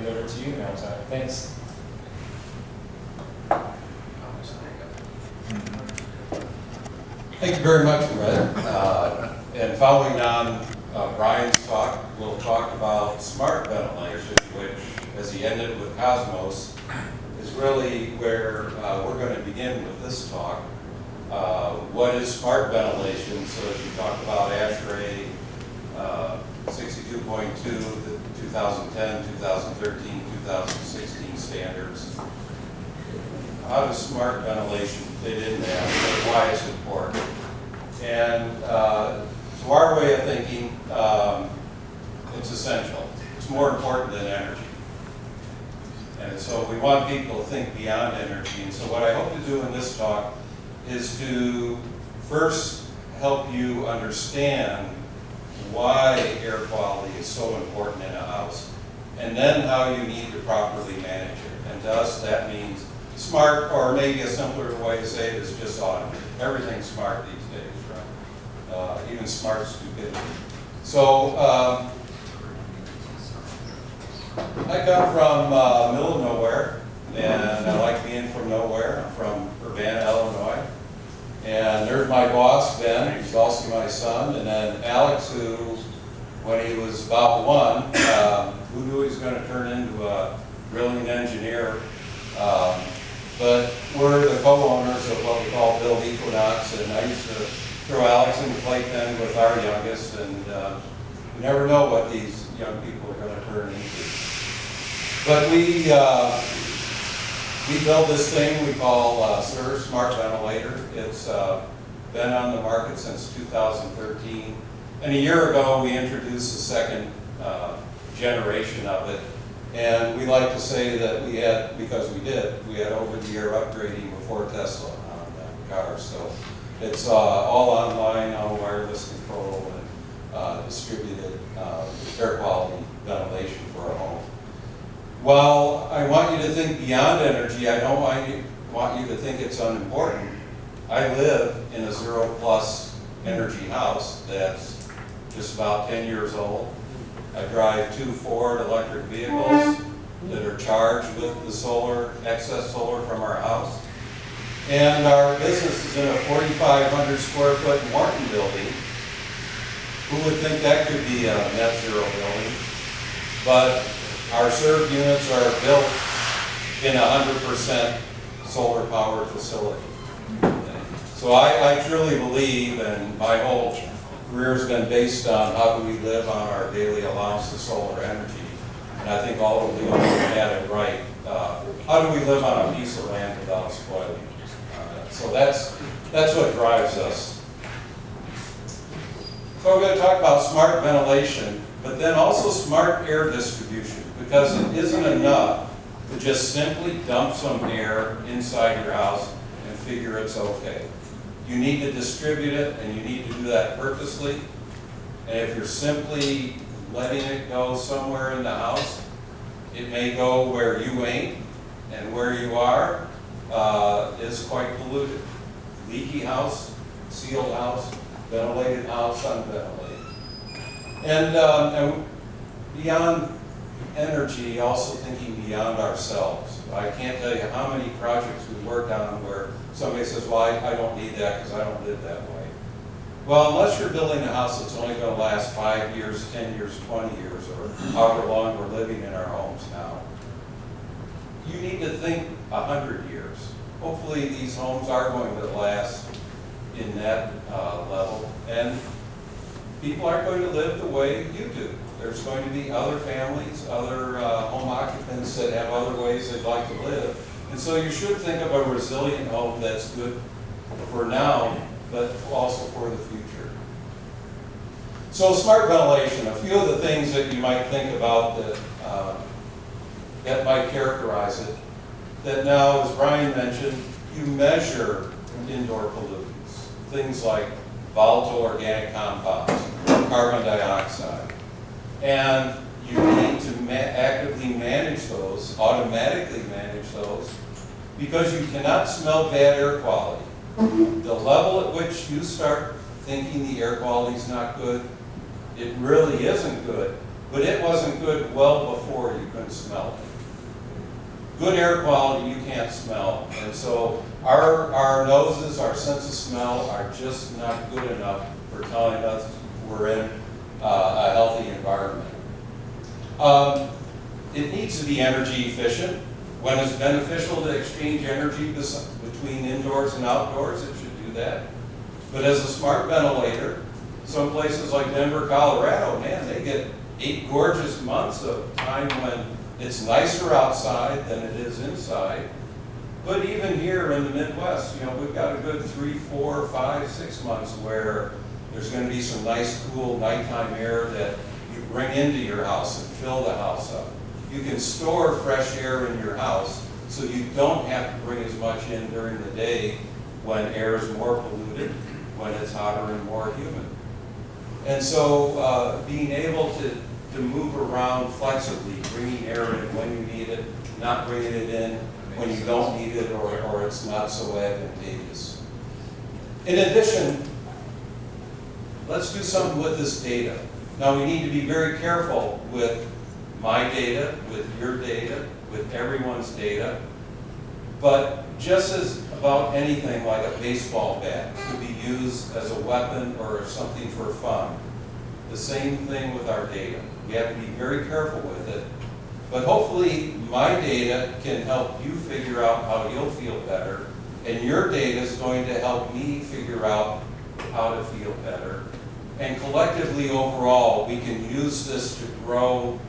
it over to you now, Ty. Thanks. Thank you very much, Red. And following on Brian's talk, we'll talk about smart ventilation, which, as he ended with Cosmos, is really where we're going to begin with this talk. What is smart ventilation? So as you talked about ASHRAE 62.2, the 2010, 2013, 2016 standards. How does smart ventilation fit in there, and why it's important? And to our way of thinking, it's essential. It's more important than energy. And so we want people to think beyond energy. And so what I hope to do in this talk is to first help you understand why air quality is so important in a house, and then how you need to properly manage it. And to us, that means smart, or maybe a simpler way to say it is just automated. Everything's smart these days, right? Even smart stupidity. So I come from middle of nowhere, and I like being from nowhere. I'm from Urbana, Illinois. And there's my boss, Ben, who's also my son, and then Alex, who, when he was about 1, who knew he was going to turn into a brilliant engineer. But we're the co-owners of what we call Build Equinox, and I used to throw Alex in the playpen with our youngest, and you never know what these young people are going to turn into. But we built this thing we call SIR, Smart Ventilator. It's been on the market since 2013. And a year ago, we introduced the second generation of it. And we like to say that we had, because we had over-the-air upgrading before Tesla on cars. So it's all online, all wireless control, and distributed air quality ventilation for a home. Well, I want you to think beyond energy. I don't want you to think it's unimportant. I live in a zero-plus energy house that's just about 10 years old. I drive 2 Ford electric vehicles that are charged with the solar, excess solar from our house. And our business is in a 4,500 square foot Morton building. Who would think that could be a net zero building? But our served units are built in a 100% solar power facility. So I truly believe, and my whole career has been based on how do we live on our daily allowance of solar energy. And I think all of you had it right. How do we live on a piece of land without spoiling? So that's what drives us. So we're going to talk about smart ventilation, but then also smart air distribution, because it isn't enough to just simply dump some air inside your house and figure it's okay. You need to distribute it, and you need to do that purposely. And if you're simply letting it go somewhere in the house, it may go where you ain't, and where you are is quite polluted. Leaky house, sealed house, ventilated house, unventilated. And beyond energy, also thinking beyond ourselves. I can't tell you how many projects we worked on where somebody says, well, I don't need that because I don't live that way. Well, unless you're building a house that's only going to last 5 years, 10 years, 20 years, or however long we're living in our homes now, you need to think 100 years. Hopefully these homes are going to last in that level, and people aren't going to live the way you do. There's going to be other families, other home occupants that have other ways they'd like to live. And so you should think of a resilient home that's good for now, but also for the future. So smart ventilation, a few of the things that you might think about that might characterize it, that now, as Brian mentioned, you measure indoor pollutants, things like volatile organic compounds, carbon dioxide. And you need to actively manage those, automatically manage those, because you cannot smell bad air quality. The level at which you start thinking the air quality is not good, it really isn't good, but it wasn't good well before you can can smell it. Good air quality you can't smell. And so our noses, our sense of smell are just not good enough for telling us we're in a healthy environment. It needs to be energy efficient. When it's beneficial to exchange energy between indoors and outdoors, it should do that. But as a smart ventilator, some places like Denver, Colorado, man, they get 8 gorgeous months of time when it's nicer outside than it is inside. But even here in the Midwest, you know, we've got a good 3, 4, 5, 6 months where there's going to be some nice, cool nighttime air that you bring into your house and fill the house up. You can store fresh air in your house so you don't have to bring as much in during the day when air is more polluted, when it's hotter and more humid. And so being able to move around flexibly, bringing air in when you need it, not bringing it in when you don't need it or it's not so advantageous. In addition, let's do something with this data. Now we need to be very careful with my data, with your data, with everyone's data. But just as about anything like a baseball bat could be used as a weapon or something for fun, the same thing with our data. We have to be very careful with it. But hopefully my data can help you figure out how you'll feel better, and your data is going to help me figure out how to feel better. And collectively overall, we can use this to grow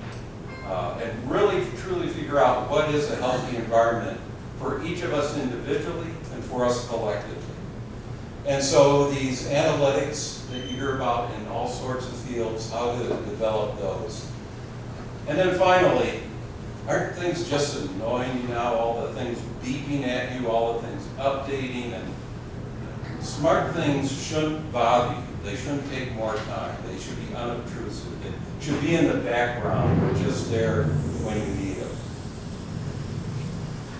and really truly figure out what is a healthy environment for each of us individually and for us collectively. And so these analytics that you hear about in all sorts of fields, how to develop those. And then finally, aren't things just annoying you now? All the things beeping at you, all the things updating, and smart things shouldn't bother you. They shouldn't take more time. They should be unobtrusive. They should be in the background, or just there when you need them.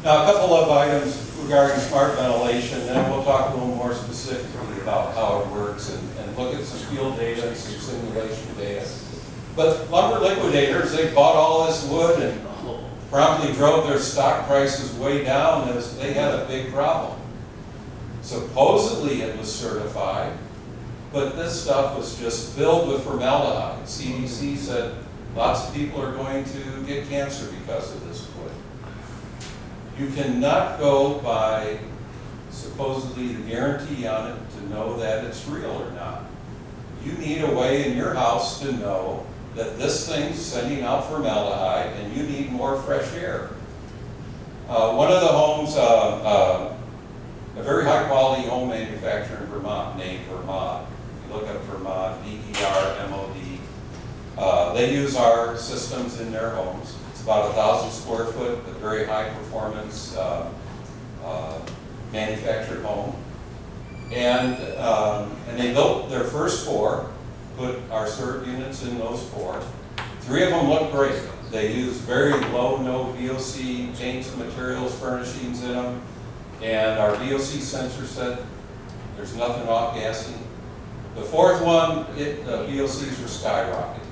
Now, a couple of items regarding smart ventilation, and then we'll talk a little more specifically about how it works and look at some field data and some simulation data. But lumber liquidators, they bought all this wood and promptly drove their stock prices way down as they had a big problem. Supposedly it was certified, but this stuff was just filled with formaldehyde. CDC said lots of people are going to get cancer because of this wood. You cannot go by supposedly the guarantee on it to know that it's real or not. You need a way in your house to know that this thing's sending out formaldehyde and you need more fresh air. One of the homes, a very high quality home manufacturer in Vermont named Vermont. If you look up Vermont, V-E-R-M-O-D, they use our systems in their homes. It's about 1,000 square foot, a very high performance manufactured home. And they built their first 4, put our CERT units in those 4. 3 of them look great. They use very low, no VOC paints, materials, furnishings in them. And our VOC sensor said there's nothing off-gassing. The 4th one, the VOCs were skyrocketing.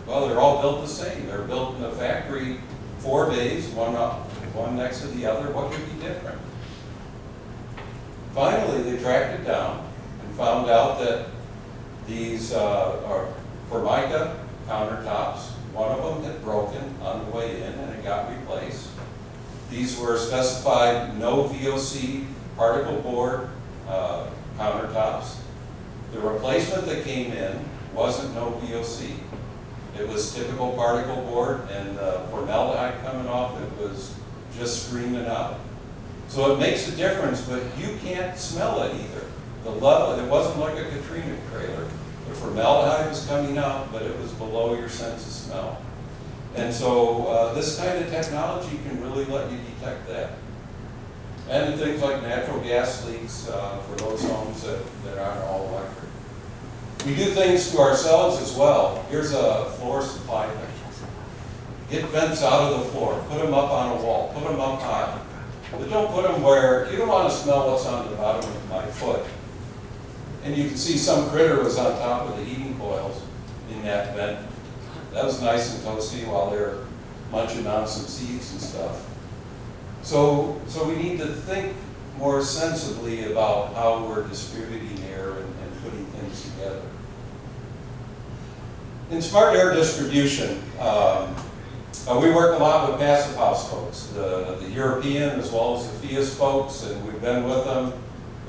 Well, they're all built the same. They're built in a factory 4 days, one next to the other. What could be different? Finally, they tracked it down and found out that these are Formica countertops. One of them had broken on the way in and it got replaced. These were specified no VOC particle board countertops. The replacement that came in wasn't no VOC. It was typical particle board, and the formaldehyde coming off it was just screaming out. So it makes a difference, but you can't smell it either. The level, it wasn't like a Katrina trailer. The formaldehyde was coming out, but it was below your sense of smell. And so this kind of technology can really let you detect that. And things like natural gas leaks for those homes that aren't all electric. We do things to ourselves as well. Here's a floor supply thing. Get vents out of the floor, put them up on a wall, put them up high. But don't put them where, you don't want to smell what's on the bottom of my foot. And you can see some critter was on top of the heating coils in that vent. That was nice and toasty while they're munching on some seeds and stuff. So we need to think more sensibly about how we're distributing air and putting things together. In smart air distribution, we work a lot with passive house folks, the European as well as the FIAS folks, and we've been with them.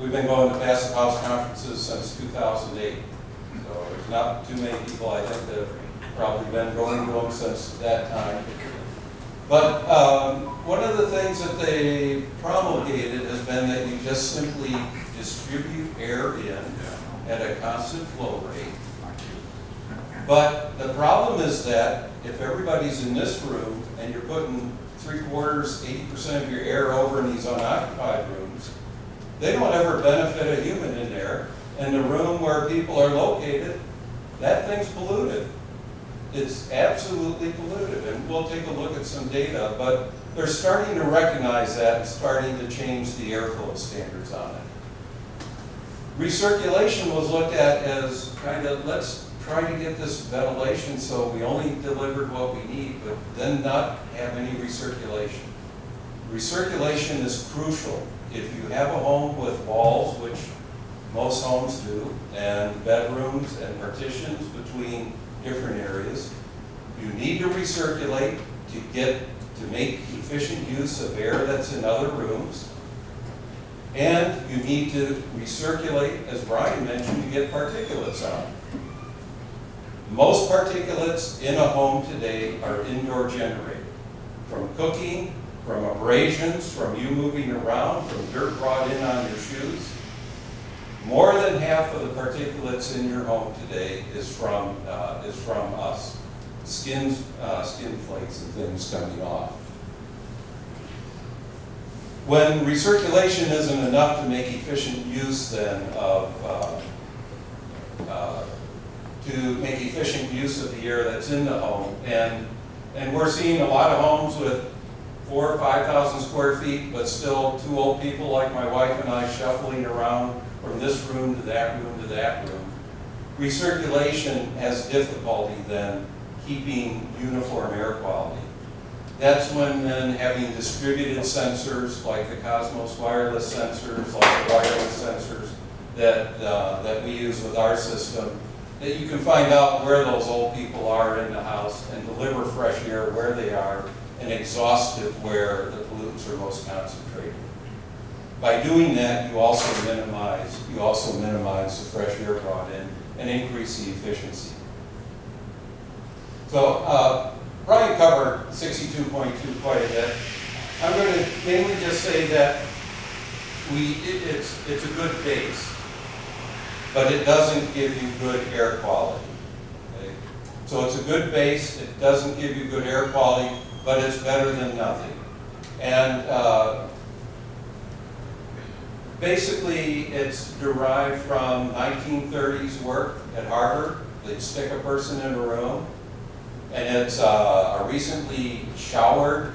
We've been going to passive house conferences since 2008. So there's not too many people, I think, that have probably been going to them since that time. But one of the things that they promulgated has been that you just simply distribute air in at a constant flow rate. But the problem is that if everybody's in this room and you're putting 3/4, 80% of your air over in these unoccupied rooms, they don't ever benefit a human in there. And the room where people are located, that thing's polluted. It's absolutely polluted, and we'll take a look at some data, but they're starting to recognize that and starting to change the airflow standards on it. Recirculation was looked at as kind of, let's try to get this ventilation so we only delivered what we need, but then not have any recirculation. Recirculation is crucial. If you have a home with walls, which most homes do, and bedrooms and partitions between different areas, you need to recirculate to make efficient use of air that's in other rooms. And you need to recirculate, as Brian mentioned, to get particulates out. Most particulates in a home today are indoor generated. From cooking, from abrasions, from you moving around, from dirt brought in on your shoes. More than half of the particulates in your home today is from us. Skin flakes and things coming off. When recirculation isn't enough to make efficient use then of the air that's in the home, and we're seeing a lot of homes with 4,000 or 5,000 square feet, but still two old people like my wife and I shuffling around from this room to that room to that room. Recirculation has difficulty then keeping uniform air quality. That's when then having distributed sensors like the Cosmos wireless sensors, like the wireless sensors that we use with our system, that you can find out where those old people are in the house and deliver fresh air where they are and exhaust it where the pollutants are most concentrated. By doing that, you also minimize the fresh air brought in and increase the efficiency. So Brian covered 62.2 quite a bit. I'm going to mainly just say that it's a good base, but it doesn't give you good air quality. Okay? So it's a good base, it doesn't give you good air quality, but it's better than nothing. And basically, it's derived from 1930s work at Harvard. They'd stick a person in a room, and it's a recently showered,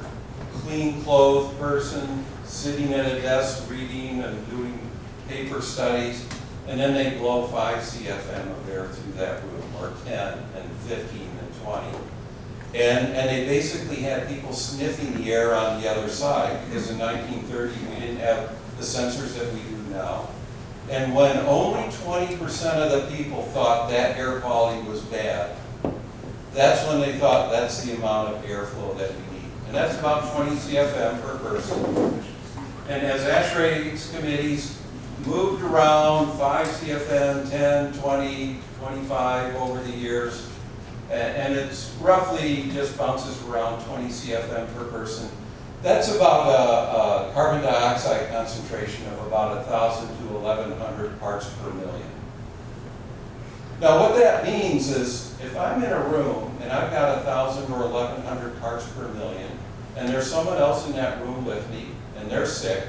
clean-clothed person sitting at a desk reading and doing paper studies, and then they blow 5 CFM of air through that room, or 10 and 15 and 20. And they basically had people sniffing the air on the other side, because in 1930 we didn't have the sensors that we do now. And when only 20% of the people thought that air quality was bad, that's when they thought that's the amount of airflow that we need. And that's about 20 CFM per person. And as ASHRAE's committees moved around 5 CFM, 10, 20, 25 over the years, and it's roughly just bounces around 20 CFM per person. That's about a carbon dioxide concentration of about 1,000 to 1,100 parts per million. Now what that means is if I'm in a room and I've got 1,000 or 1,100 parts per million, and there's someone else in that room with me and they're sick,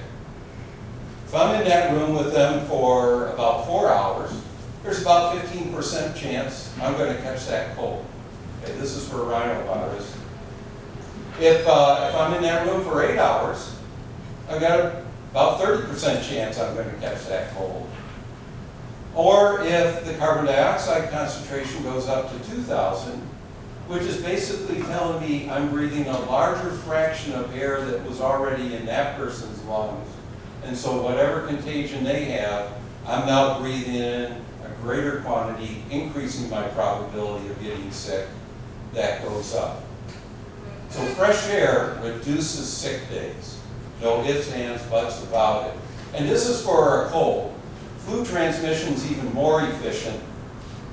if I'm in that room with them for about 4 hours, there's about 15% chance I'm going to catch that cold. Okay, this is for rhinovirus. If I'm in that room for 8 hours, I've got about 30% chance I'm going to catch that cold. Or if the carbon dioxide concentration goes up to 2,000, which is basically telling me I'm breathing a larger fraction of air that was already in that person's lungs. And so whatever contagion they have, I'm now breathing in a greater quantity, increasing my probability of getting sick. That goes up. So fresh air reduces sick days. No ifs, ands, buts about it. And this is for a cold. Flu transmission is even more efficient.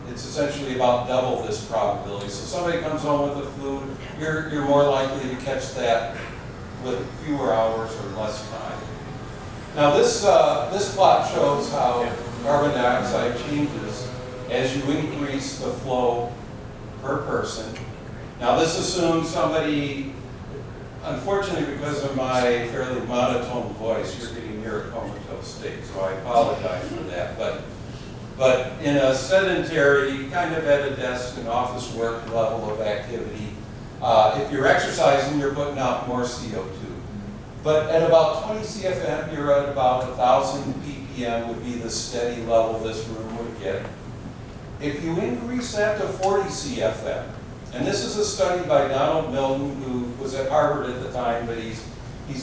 It's essentially about double this probability. So somebody comes home with the flu, you're more likely to catch that with fewer hours or less time. Now this plot shows how carbon dioxide changes as you increase the flow per person. Now this assumes somebody, unfortunately because of my fairly monotone voice, you're getting near a comatose state, so I apologize for that. But in a sedentary, kind of at a desk and office work level of activity, if you're exercising, you're putting out more CO2. But at about 20 CFM, you're at about 1,000 ppm would be the steady level this room would get. If you increase that to 40 CFM, and this is a study by Donald Milton, who was at Harvard at the time, but he's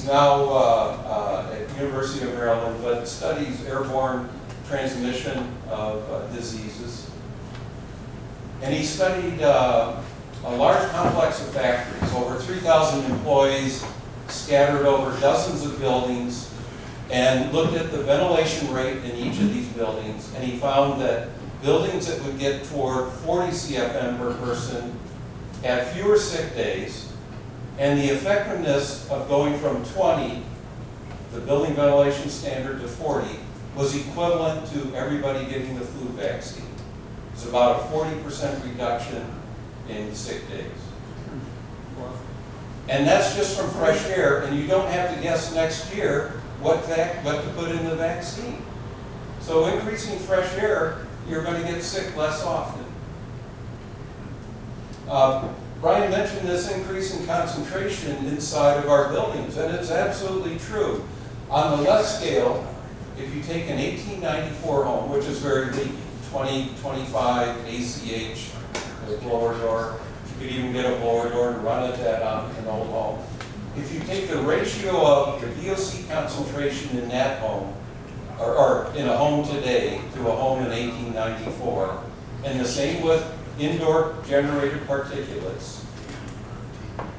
now at University of Maryland, but studies airborne transmission of diseases. And he studied a large complex of factories, over 3,000 employees scattered over dozens of buildings, and looked at the ventilation rate in each of these buildings, and he found that buildings that would get toward 40 CFM per person had fewer sick days, and the effectiveness of going from 20, the building ventilation standard, to 40 was equivalent to everybody getting the flu vaccine. It's about a 40% reduction in sick days. And that's just from fresh air, and you don't have to guess next year what to put in the vaccine. So increasing fresh air, you're going to get sick less often. Brian mentioned this increase in concentration inside of our buildings, and it's absolutely true. On the left scale, if you take an 1894 home, which is very leaky, 20, 25 ACH, a blower door, you could even get a blower door and run at that on an old home. If you take the ratio of the VOC concentration in that home, or in a home today, to a home in 1894, and the same with indoor generated particulates,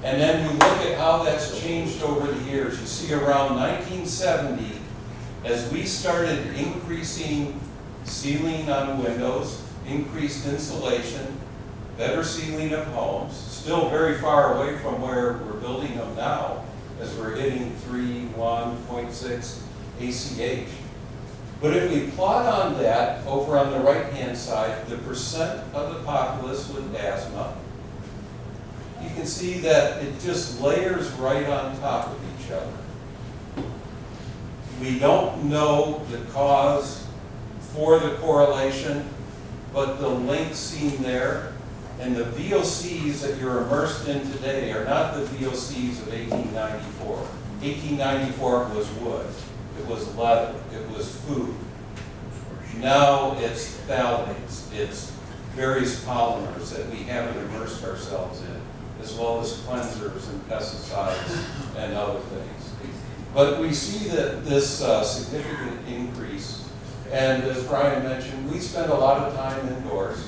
and then we look at how that's changed over the years. You see around 1970, as we started increasing sealing on windows, increased insulation, better sealing of homes, still very far away from where we're building them now, as we're hitting 3, 1.6 ACH. But if we plot on that, over on the right-hand side, the percent of the populace with asthma, you can see that it just layers right on top of each other. We don't know the cause for the correlation, but the link seen there, and the VOCs that you're immersed in today are not the VOCs of 1894. 1894 was wood, it was leather, it was food. Now it's phthalates, it's various polymers that we haven't immersed ourselves in, as well as cleansers and pesticides and other things. But we see that this significant increase, and as Brian mentioned, we spend a lot of time indoors,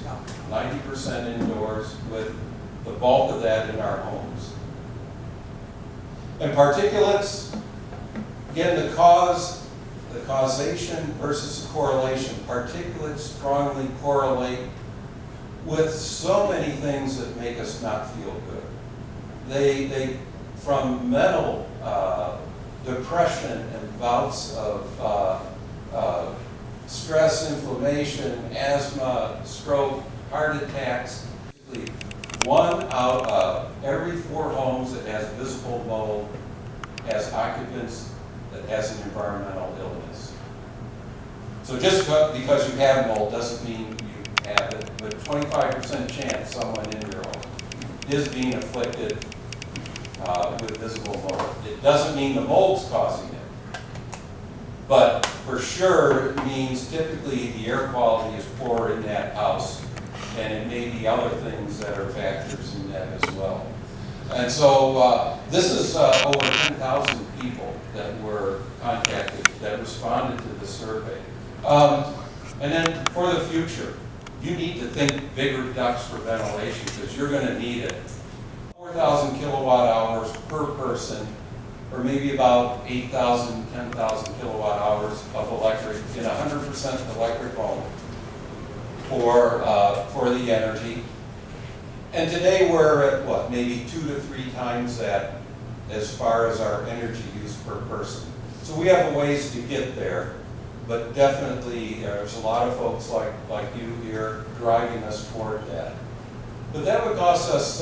90% indoors, with the bulk of that in our homes. And particulates, again, the causation versus the correlation. Particulates strongly correlate with so many things that make us not feel good. They from mental depression and bouts of stress, inflammation, asthma, stroke, heart attacks. 1 out of every 4 homes that has visible mold has occupants that has an environmental illness. So just because you have mold doesn't mean you have it, but 25% chance someone in your home is being afflicted with visible mold. It doesn't mean the mold's causing it, but for sure it means typically the air quality is poor in that house and it may be other things that are factors in that as well. And so this is over 10,000 people that were contacted, that responded to the survey. And then for the future, you need to think bigger ducts for ventilation because you're going to need it. 4,000 kilowatt hours per person, or maybe about 8,000, 10,000 kilowatt hours of electric in a 100% electric home for the energy. And today we're at what, maybe 2 to 3 times that as far as our energy use per person. So we have a ways to get there, but definitely there's a lot of folks like you here driving us toward that. But that would cost us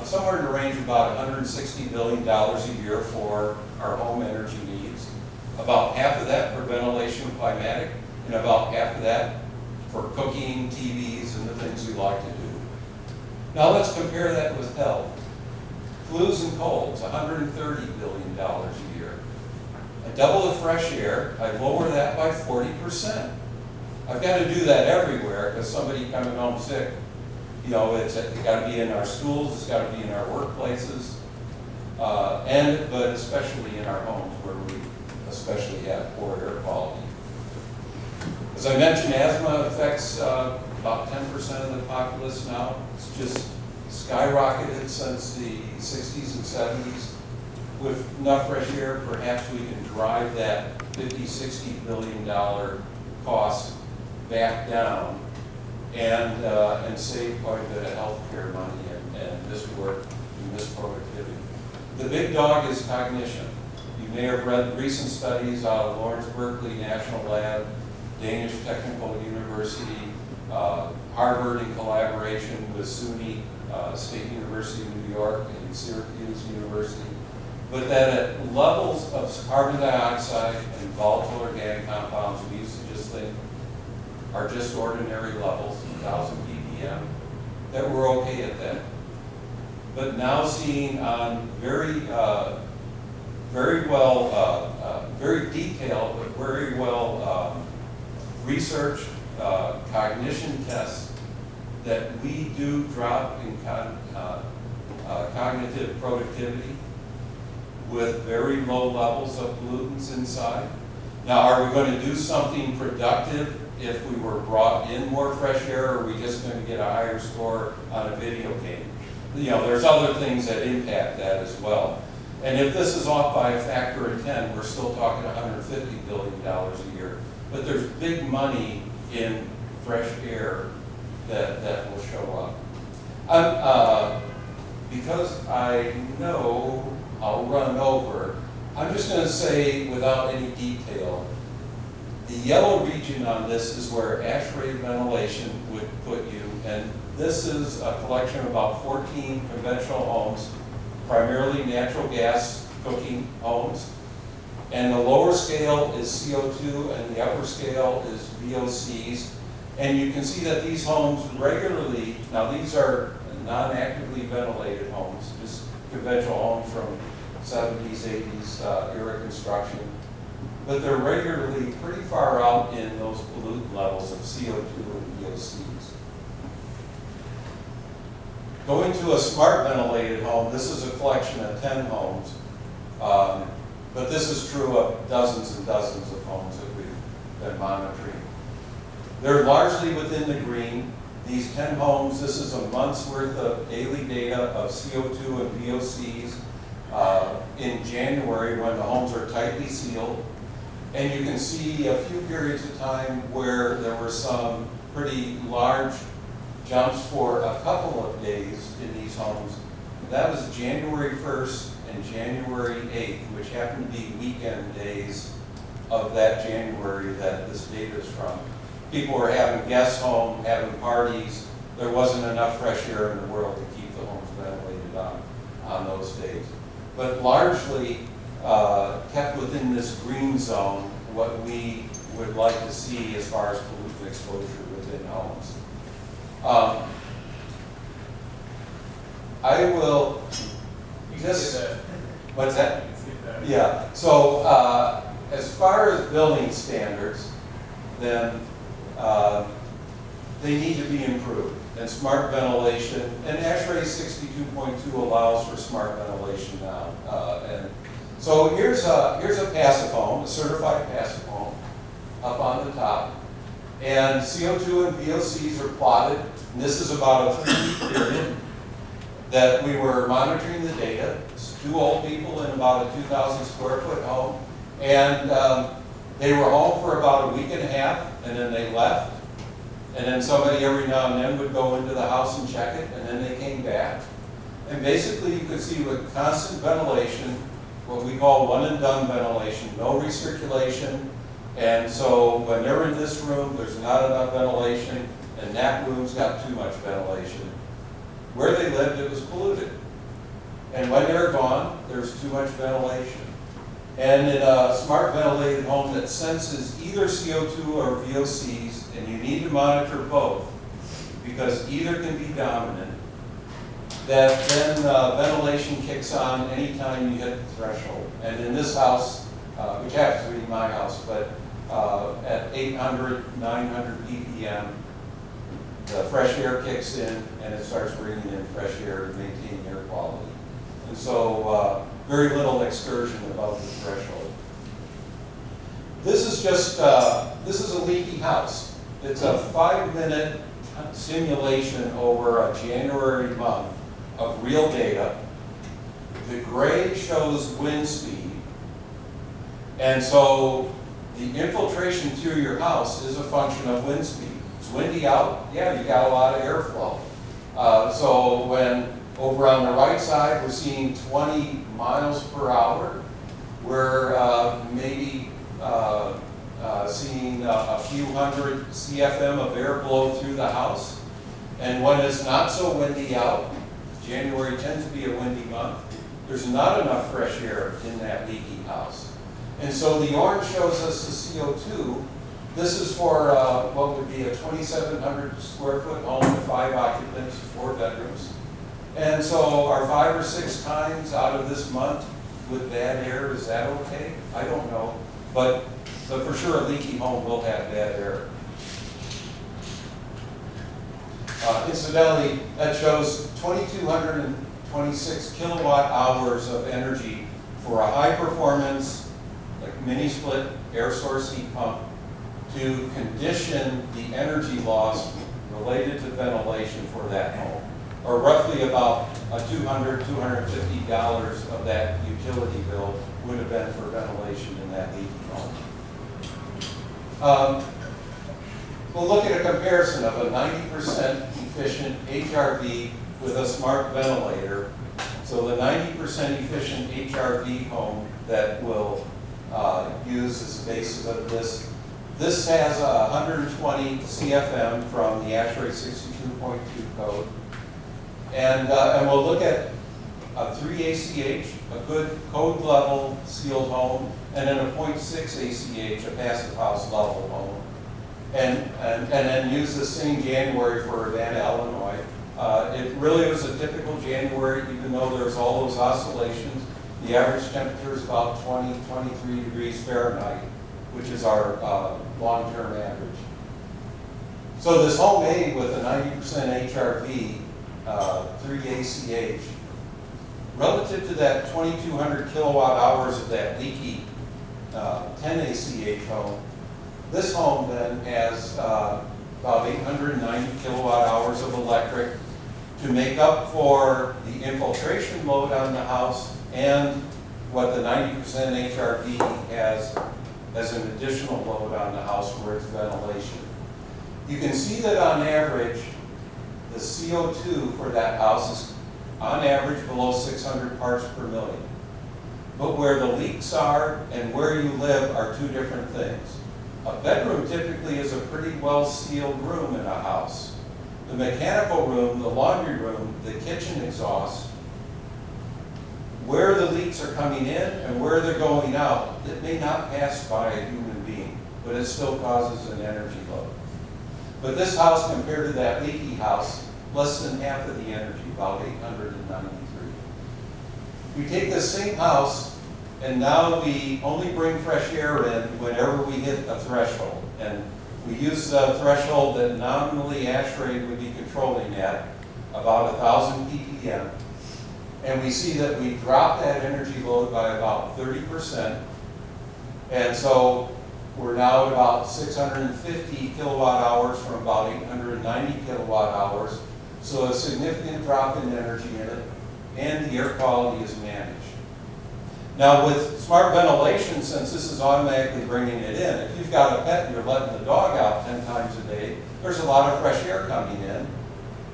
somewhere in the range of about $160 billion a year for our home energy needs. About half of that for ventilation and climatic, and about half of that for cooking, TVs, and the things we like to do. Now let's compare that with health. Flus and colds, $130 billion a year. I double the fresh air, I lower that by 40%. I've got to do that everywhere because somebody coming home sick, you know, it's got to be in our schools, it's got to be in our workplaces, but especially in our homes where we especially have poor air quality. As I mentioned, asthma affects about 10% of the populace now. It's just skyrocketed since the 60s and 70s. With enough fresh air, perhaps we can drive that $50–60 billion cost back down and save quite a bit of healthcare money and this work and this productivity. The big dog is cognition. You may have read recent studies out of Lawrence Berkeley National Lab, Danish Technical University, Harvard in collaboration with SUNY State University of New York and Syracuse University, but that at levels of carbon dioxide and volatile organic compounds we used to just think are just ordinary levels, 1,000 ppm, that we're okay at that. But now seeing on very detailed, but very well researched cognition tests that we do drop in cognitive productivity with very low levels of pollutants inside. Now, are we going to do something productive if we were brought in more fresh air, or are we just going to get a higher score on a video game? You know, there's other things that impact that as well. And if this is off by a factor of 10, we're still talking $150 billion a year. But there's big money in fresh air that will show up. Because I know I'll run over, I'm just going to say without any detail, the yellow region on this is where ash-rated ventilation would put you, and this is a collection of about 14 conventional homes, primarily natural gas cooking homes. And the lower scale is CO2 and the upper scale is VOCs. And you can see that these homes regularly, now these are non-actively ventilated homes, just conventional homes from 70s, 80s era construction. But they're regularly pretty far out in those pollutant levels of CO2 and VOCs. Going to a smart ventilated home, this is a collection of 10 homes. But this is true of dozens and dozens of homes that we've been monitoring. They're largely within the green. These 10 homes, this is a month's worth of daily data of CO2 and VOCs in January when the homes are tightly sealed. And you can see a few periods of time where there were some pretty large jumps for a couple of days in these homes. That was January 1st and January 8th, which happened to be weekend days of that January that this data is from. People were having guests home, having parties. There wasn't enough fresh air in the world to keep the homes ventilated on those days. But largely kept within this green zone what we would like to see as far as pollutant exposure within homes. I will just, what's that? Yeah, so as far as building standards, then they need to be improved. and smart ventilation, and ASHRAE 62.2 allows for smart ventilation now. And so here's a passive home, a certified passive home, up on the top. And CO2 and VOCs are plotted, and this is about a 3-week period that we were monitoring the data. It's 2 old people in about a 2,000 square foot home, and they were home for about a week and a half, and then they left. And then somebody every now and then would go into the house and check it, and then they came back. And basically you could see with constant ventilation, what we call one and done ventilation, no recirculation. And so when they're in this room, there's not enough ventilation, and that room's got too much ventilation. Where they lived, it was polluted. And when they're gone, there's too much ventilation. And in a smart ventilated home that senses either CO2 or VOCs, and you need to monitor both, because either can be dominant, that then ventilation kicks on anytime you hit the threshold. And in this house, which happens to be my house, but at 800, 900 ppm, the fresh air kicks in and it starts bringing in fresh air to maintain air quality. And so very little excursion above the threshold. This is just, this is a leaky house. It's a 5-minute simulation over a January month of real data. The gray shows wind speed. And so the infiltration through your house is a function of wind speed. It's windy out, yeah, you got a lot of airflow. So when over on the right side we're seeing 20 miles per hour, we're maybe seeing a few hundred CFM of air blow through the house. And when it's not so windy out, January tends to be a windy month, there's not enough fresh air in that leaky house. And so the orange shows us the CO2. This is for what would be a 2,700 square foot home with 5 occupants, 4 bedrooms. And so our 5 or 6 times out of this month with bad air, is that okay? I don't know. But for sure a leaky home will have bad air. Incidentally, that shows 2,226 kilowatt hours of energy for a high performance, like mini split air source heat pump to condition the energy loss related to ventilation for that home, or roughly about $200, $250 of that utility bill would have been for ventilation in that leaky home. We'll look at a comparison of a 90% efficient HRV with a smart ventilator. So the 90% efficient HRV home that we'll use as the basis of this. This has 120 CFM from the ASHRAE 62.2 code. And we'll look at a 3 ACH, a good code level sealed home, and then a 0.6 ACH, a passive house level home. And then use the same January for Urbana, Illinois. It really was a typical January, even though there's all those oscillations. The average temperature is about 20, 23 degrees Fahrenheit, which is our long-term average. So this home made with a 90% HRV, 3 ACH, relative to that 2,200 kilowatt hours of that leaky 10 ACH home, this home then has about 890 kilowatt hours of electric to make up for the infiltration load on the house and what the 90% HRV has as an additional load on the house for its ventilation. You can see that on average, the CO2 for that house is on average below 600 parts per million. But where the leaks are and where you live are 2 different things. A bedroom typically is a pretty well sealed room in a house. The mechanical room, the laundry room, the kitchen exhaust, where the leaks are coming in and where they're going out, it may not pass by a human being, but it still causes an energy load. But this house, compared to that leaky house, less than half of the energy, about 893. We take this same house, and now we only bring fresh air in whenever we hit a threshold. And We use the threshold that nominally ASHRAE would be controlling at, about 1,000 ppm. And we see that we drop that energy load by about 30%. And so we're now at about 650 kilowatt hours from about 890 kilowatt hours. So a significant drop in energy in it, and the air quality is managed. Now with smart ventilation, since this is automatically bringing it in, if you've got a pet and you're letting the dog out 10 times a day, there's a lot of fresh air coming in.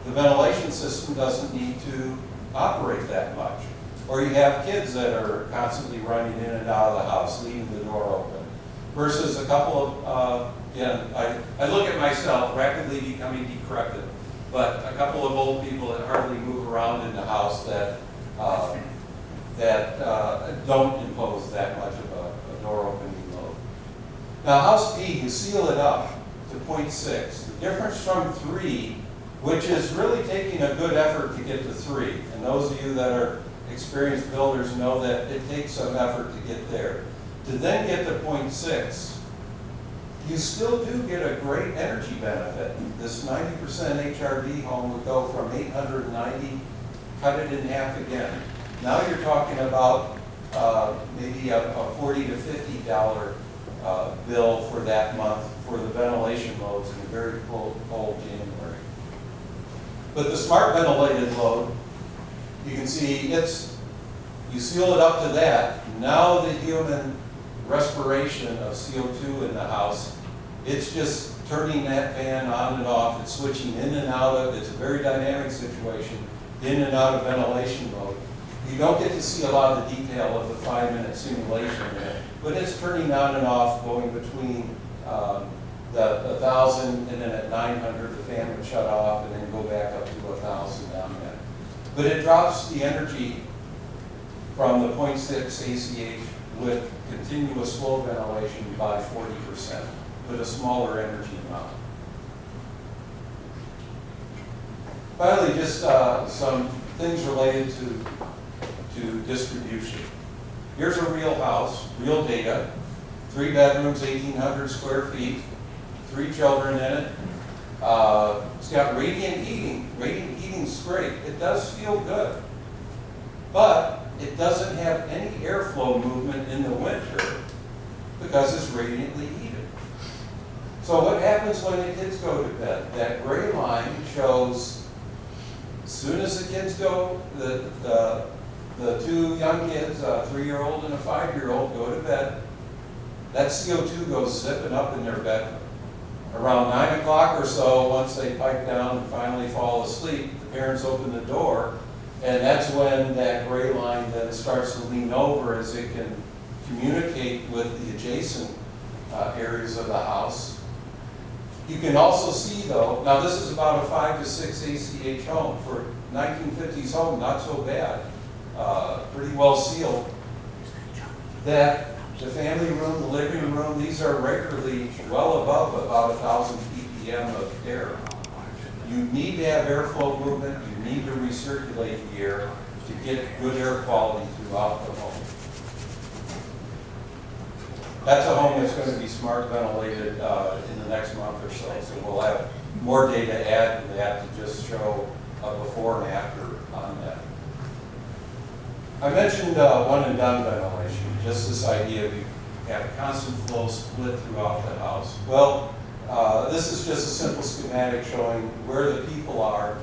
The ventilation system doesn't need to operate that much. Or you have kids that are constantly running in and out of the house, leaving the door open. Versus a couple of, again, I look at myself rapidly becoming decrepit, but a couple of old people that hardly move around in the house that don't impose that much of a door opening load. Now house B, you seal it up to 0.6. The difference from 3, which is really taking a good effort to get to 3. And those of you that are experienced builders know that it takes some effort to get there. To then get to 0.6, you still do get a great energy benefit. This 90% HRV home would go from 890, cut it in half again. Now you're talking about maybe a $40 to $50 bill for that month for the ventilation loads in a very cold January. But the smart ventilated load, you can see you seal it up to that. Now the human respiration of CO2 in the house, it's just turning that fan on and off. It's switching in and out of, it's a very dynamic situation, in and out of ventilation mode. You don't get to see a lot of the detail of the 5-minute simulation there, but it's turning on and off, going between the 1,000 and then at 900 the fan would shut off and then go back up to 1,000 down there. But it drops the energy from the 0.6 ACH with continuous flow ventilation by 40%, with a smaller energy amount. Finally, just some things related to distribution. Here's a real house, real data, 3 bedrooms, 1,800 square feet, 3 children in it. It's got radiant heating. Radiant heating's great. It does feel good, but it doesn't have any airflow movement in the winter because it's radiantly heated. So what happens when the kids go to bed? That gray line shows as soon as the kids go, the 2 young kids, a 3-year-old and a 5-year-old, go to bed, that CO2 goes zipping up in their bedroom. Around 9 o'clock or so, once they pipe down and finally fall asleep, the parents open the door, and that's when that gray line then starts to lean over as it can communicate with the adjacent areas of the house. You can also see though, now this is about a 5 to 6 ACH home. For 1950s home, not so bad. Pretty well sealed. That the family room, the living room, these are regularly well above about 1,000 ppm of air. You need to have airflow movement, you need to recirculate the air to get good air quality throughout the home. That's a home that's going to be smart ventilated in the next month or so, so we'll have more data to add to that to just show a before and after on that. I mentioned one and done ventilation, just this idea of you have constant flow split throughout the house. Well, this is just a simple schematic showing where the people are.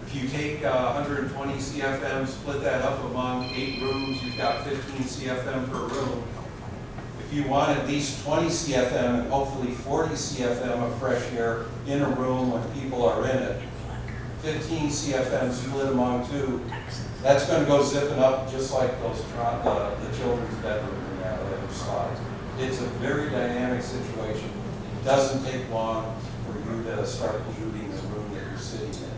If you take 120 CFM, split that up among 8 rooms, you've got 15 CFM per room. If you want at least 20 CFM and hopefully 40 CFM of fresh air in a room when people are in it, 15 CFM split among 2, that's going to go zipping up just like those the children's bedroom in that other slide. It's a very dynamic situation. It doesn't take long for you to start polluting the room that you're sitting in.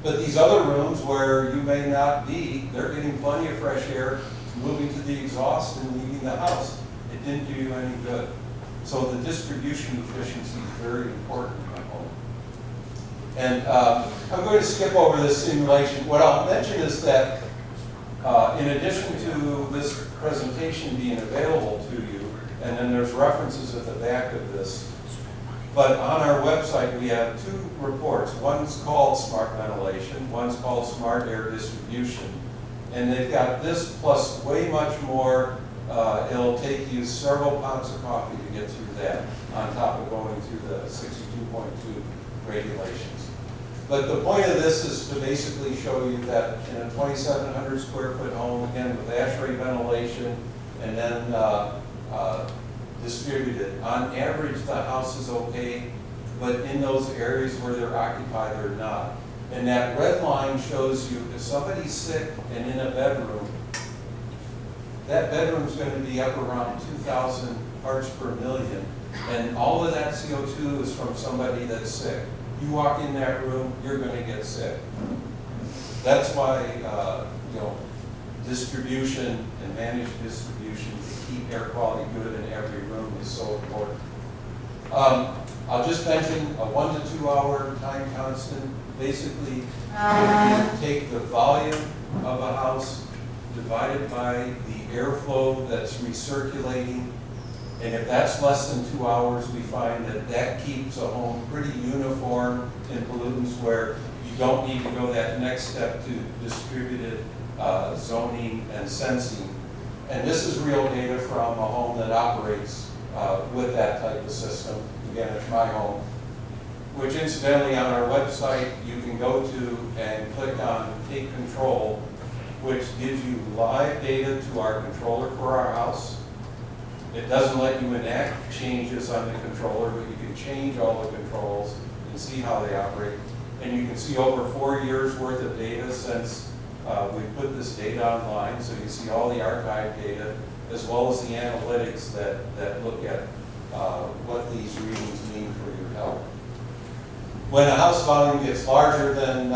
But these other rooms where you may not be, they're getting plenty of fresh air, moving to the exhaust and leaving the house. It didn't do you any good. So the distribution efficiency is very important in a home. And I'm going to skip over this simulation. What I'll mention is that in addition to this presentation being available to you, and then there's references at the back of this, But on our website, we have two reports. One's called Smart Ventilation, one's called Smart Air Distribution. And they've got this plus way much more. It'll take you several pots of coffee to get through that, on top of going through the 62.2 regulations. But the point of this is to basically show you that in a 2,700 square foot home, again with ASHRAE ventilation, and then distributed. On average, the house is okay, but in those areas where they're occupied, they're not. And that red line shows you if somebody's sick and in a bedroom, that bedroom's going to be up around 2,000 parts per million, and all of that CO2 is from somebody that's sick. You walk in that room, you're going to get sick. That's why distribution and managed distribution to keep air quality good in every room is so important. I'll just mention a 1 to 2 hour time constant. Basically, if you take the volume of a house divided by the airflow that's recirculating, and if that's less than 2 hours, we find that that keeps a home pretty uniform in pollutants, where you don't need to go that next step to distributed zoning and sensing. And this is real data from a home that operates with that type of system. Again, it's my home, which incidentally on our website you can go to and click on Take Control, which gives you live data to our controller for our house. It doesn't let you enact changes on the controller, but you can change all the controls and see how they operate. And you can see over 4 years worth of data since we put this data online, so you see all the archive data as well as the analytics that look at what these readings mean for your health. When a house volume gets larger than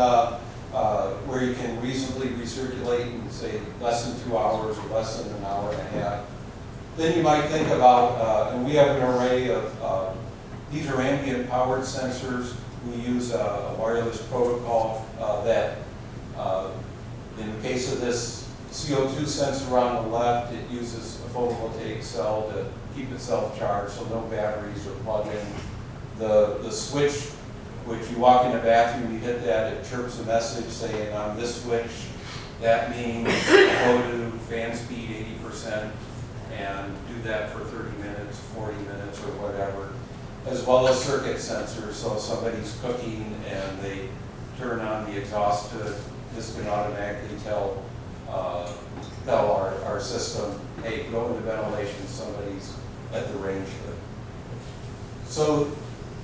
where you can reasonably recirculate in, say, less than 2 hours or less than an hour and a half, then you might think about, and we have an array of, these are ambient powered sensors. We use a wireless protocol that, in the case of this CO2 sensor on the left, it uses a photovoltaic cell to keep itself charged, so no batteries are plugged in. The switch, which you walk in the bathroom, you hit that, it chirps a message saying on this switch, that means go to fan speed 80% and do that for 30 minutes, 40 minutes, or whatever, as well as circuit sensors. So if somebody's cooking and they turn on the exhaust hood, this can automatically tell our system, hey, go into ventilation, somebody's at the range hood. So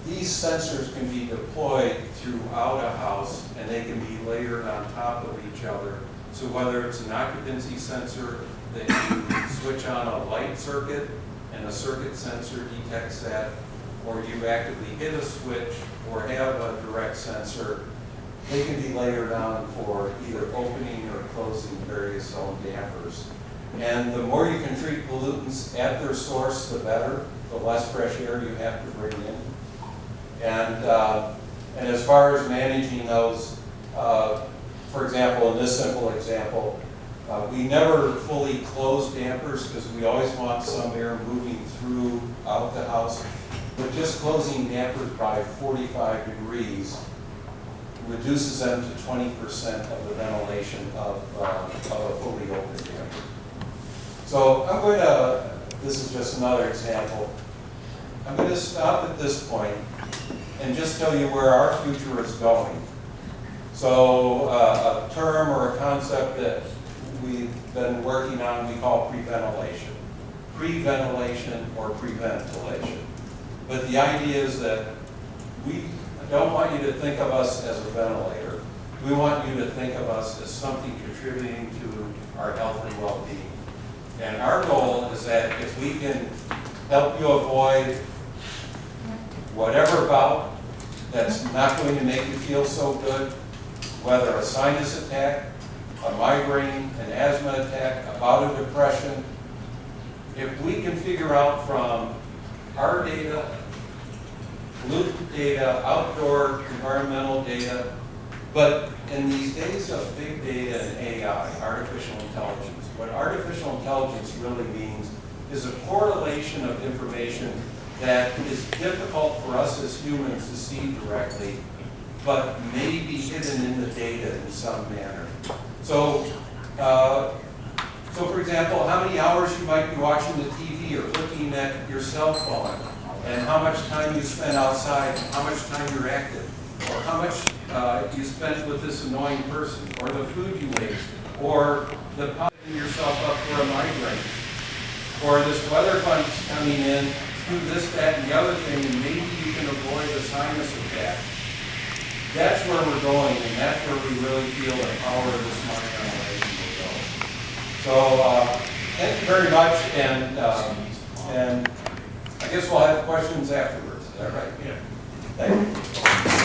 these sensors can be deployed throughout a house, and they can be layered on top of each other. So whether it's an occupancy sensor that you switch on a light circuit and a circuit sensor detects that, or you actively hit a switch or have a direct sensor, they can be layered on for either opening or closing various zone dampers. And the more you can treat pollutants at their source, the better, the less fresh air you have to bring in. And as far as managing those, for example, in this simple example, we never fully close dampers because we always want some air moving throughout the house. But just closing dampers by 45 degrees reduces them to 20% of the ventilation of a fully open damper. So I'm going to, this is just another example, I'm going to stop at this point and just tell you where our future is going. So a term or a concept that we've been working on we call pre-ventilation. Pre-ventilation or pre-ventilation. But the idea is that we don't want you to think of us as a ventilator. We want you to think of us as something contributing to our health and well-being. And our goal is that if we can help you avoid whatever bout that's not going to make you feel so good, whether a sinus attack, a migraine, an asthma attack, a bout of depression, if we can figure out from our data, pollutant data, outdoor environmental data, but in these days of big data and AI, artificial intelligence, what artificial intelligence really means is a correlation of information that is difficult for us as humans to see directly, but may be hidden in the data in some manner. So, for example, how many hours you might be watching the TV or looking at your cell phone, and how much time you spend outside, and how much time you're active, or how much you spent with this annoying person, or the food you ate, or the putting yourself up for a migraine, or this weather front's coming in, do this, that, and the other thing, and maybe you can avoid a sinus attack. That's where we're going, and that's where we really feel the power of this smart ventilation will go. So, thank you very much, and I guess we'll have questions afterwards. Is that right? Yeah. Thank you.